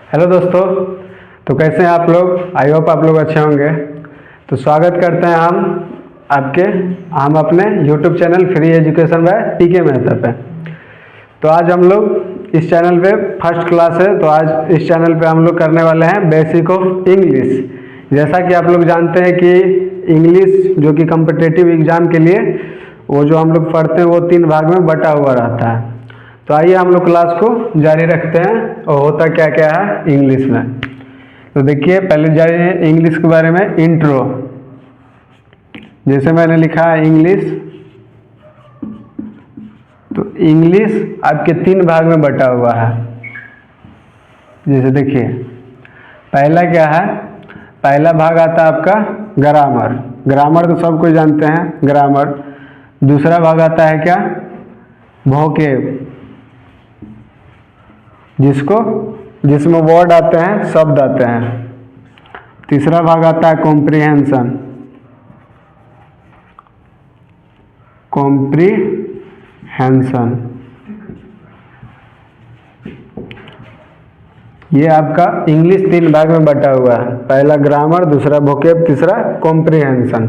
Hello दोस्तों। तो कैसे हैं आप लोग? आई होप आप लोग अच्छे होंगे। तो स्वागत करते हैं हम अपने YouTube channel free education by PK Mehta पे। तो आज हम लोग इस चैनल पे फर्स्ट क्लास है, तो आज इस चैनल पे हम लोग करने वाले हैं बेसिक ऑफ इंग्लिश। जैसा कि आप लोग जानते हैं कि इंग्लिश जो कि कॉम्पिटिटिव एग्ज़ाम के लिए वो जो हम लोग पढ़ते हैं वो 3 भाग में बटा हुआ रहता है। तो आइए हम लोग क्लास को जारी रखते हैं और होता क्या क्या है इंग्लिश में। तो देखिए, पहले जाइए इंग्लिश के बारे में इंट्रो। जैसे मैंने लिखा है इंग्लिश, तो इंग्लिश आपके 3 भाग में बटा हुआ है। जैसे देखिए, पहला क्या है, पहला भाग आता है आपका ग्रामर। ग्रामर तो सब कोई जानते हैं, ग्रामर। दूसरा भाग आता है क्या, वोकैब, जिसमें वर्ड आते हैं, शब्द आते हैं। तीसरा भाग आता है कॉम्प्रिहेंशन। ये आपका इंग्लिश 3 भाग में बटा हुआ है। पहला ग्रामर, दूसरा वोकैब, तीसरा कॉम्प्रिहेंशन।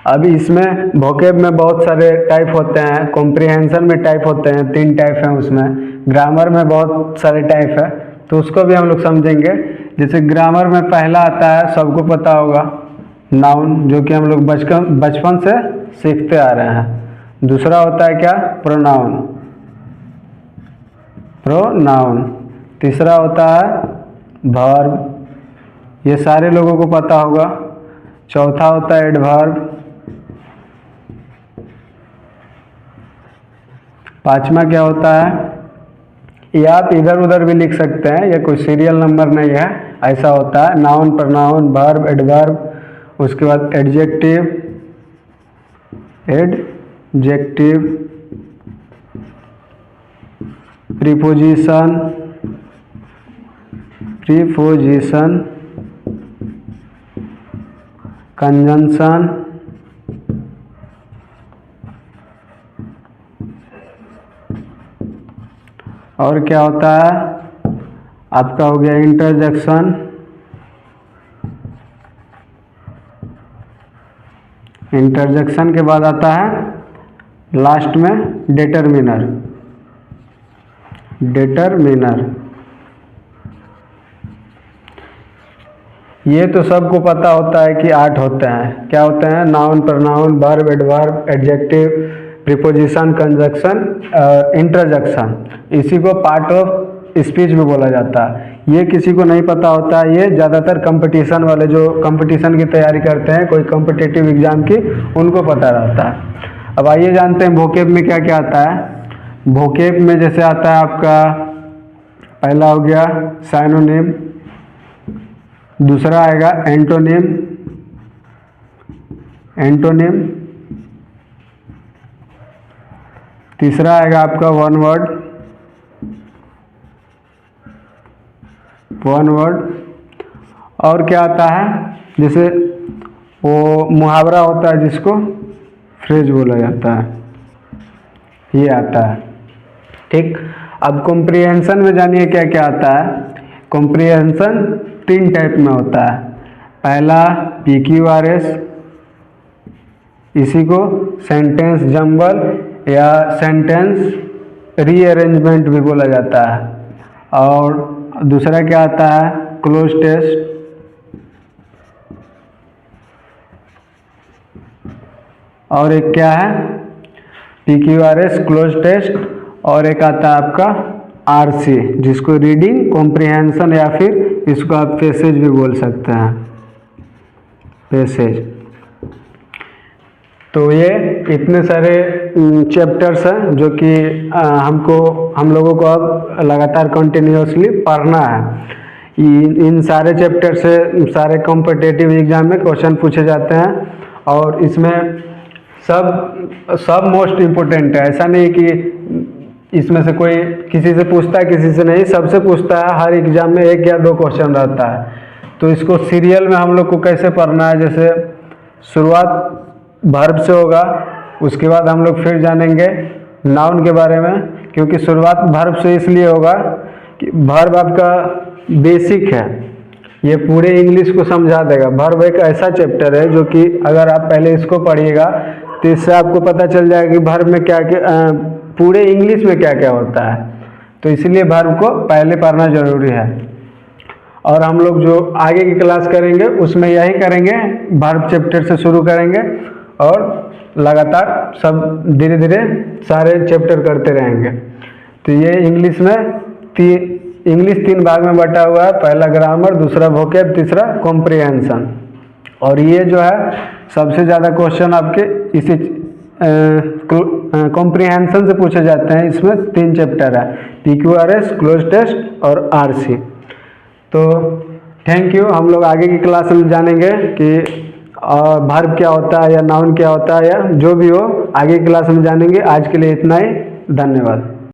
अभी इसमें वोकैब में बहुत सारे टाइप होते हैं, कॉम्प्रिहेंशन में टाइप होते हैं, 3 टाइप हैं उसमें। ग्रामर में बहुत सारे टाइप है, तो उसको भी हम लोग समझेंगे। जैसे ग्रामर में पहला आता है, सबको पता होगा, नाउन, जो कि हम लोग बचपन से सीखते आ रहे हैं। दूसरा होता है क्या, प्रोनाउन। तीसरा होता है वर्ब, ये सारे लोगों को पता होगा। चौथा होता है एडवर्ब। पांचवा क्या होता है, ये आप इधर उधर भी लिख सकते हैं, ये कोई सीरियल नंबर नहीं है, ऐसा होता है। नाउन, प्रोनाउन, वर्ब, एडवर्ब, उसके बाद एडजेक्टिव, प्रीपोजिशन, कंजंक्शन, और क्या होता है आपका, हो गया इंटरजेक्शन। इंटरजेक्शन के बाद आता है लास्ट में डिटरमिनर। ये तो सबको पता होता है कि 8 होते हैं। क्या होते हैं, noun, pronoun, verb, adverb, adjective, preposition, conjunction, interjection. इसी को पार्ट ऑफ स्पीच भी बोला जाता है। ये किसी को नहीं पता होता है, ये ज़्यादातर कंपटीशन वाले जो कंपटीशन की तैयारी करते हैं, कोई कॉम्पिटिटिव एग्जाम की, उनको पता रहता है। अब आइए जानते हैं वोकैब में क्या क्या आता है। वोकैब में जैसे आता है आपका, पहला हो गया साइनोनिम, दूसरा आएगा एंटोनिम, तीसरा आएगा आपका वन वर्ड, और क्या आता है, जैसे वो मुहावरा होता है जिसको फ्रेज बोला जाता है, ये आता है। ठीक। अब कॉम्प्रिहेंशन में जानिए क्या क्या आता है। कॉम्प्रिहेंशन 3 टाइप में होता है। पहला PQRS, इसी को सेंटेंस जंबल या सेंटेंस रीअरेंजमेंट भी बोला जाता है। और दूसरा क्या आता है, क्लोज टेस्ट, और एक क्या है, PQRS, क्लोज टेस्ट, और एक आता है आपका RC, जिसको रीडिंग कॉम्प्रिहेंशन, या फिर इसको आप पैसेज भी बोल सकते हैं, पैसेज। तो ये इतने सारे चैप्टर्स हैं जो कि हम लोगों को अब लगातार कंटिन्यूअसली पढ़ना है। इन सारे चैप्टर से सारे कॉम्पिटिटिव एग्जाम में क्वेश्चन पूछे जाते हैं, और इसमें सब मोस्ट इम्पोर्टेंट है। ऐसा नहीं कि इसमें से कोई किसी से पूछता है, किसी से नहीं, सबसे पूछता है। हर एग्जाम में 1 या 2 क्वेश्चन रहता है। तो इसको सीरियल में हम लोग को कैसे पढ़ना है, जैसे शुरुआत वर्ब से होगा, उसके बाद हम लोग फिर जानेंगे नाउन के बारे में, क्योंकि शुरुआत वर्ब से इसलिए होगा कि वर्ब आपका बेसिक है, ये पूरे इंग्लिश को समझा देगा। वर्ब एक ऐसा चैप्टर है जो कि अगर आप पहले इसको पढ़िएगा तो इससे आपको पता चल जाएगा कि वर्ब में क्या क्या पूरे इंग्लिश में क्या क्या होता है। तो इसलिए वर्ब को पहले पढ़ना जरूरी है। और हम लोग जो आगे की क्लास करेंगे उसमें यही करेंगे, वर्ब चैप्टर से शुरू करेंगे और लगातार सब धीरे धीरे सारे चैप्टर करते रहेंगे। तो ये इंग्लिश में इंग्लिश 3 भाग में बटा हुआ है, पहला ग्रामर, दूसरा वोकैब, तीसरा कॉम्प्रिहेंशन। और ये जो है सबसे ज़्यादा क्वेश्चन आपके इसी कॉम्प्रिहेंशन से पूछे जाते हैं। इसमें 3 चैप्टर है, PQRS, क्लोज टेस्ट और RC। तो थैंक यू। हम लोग आगे की क्लास में जानेंगे कि वर्ब क्या होता है या नाउन क्या होता है या जो भी हो, आगे की क्लास में जानेंगे। आज के लिए इतना ही, धन्यवाद।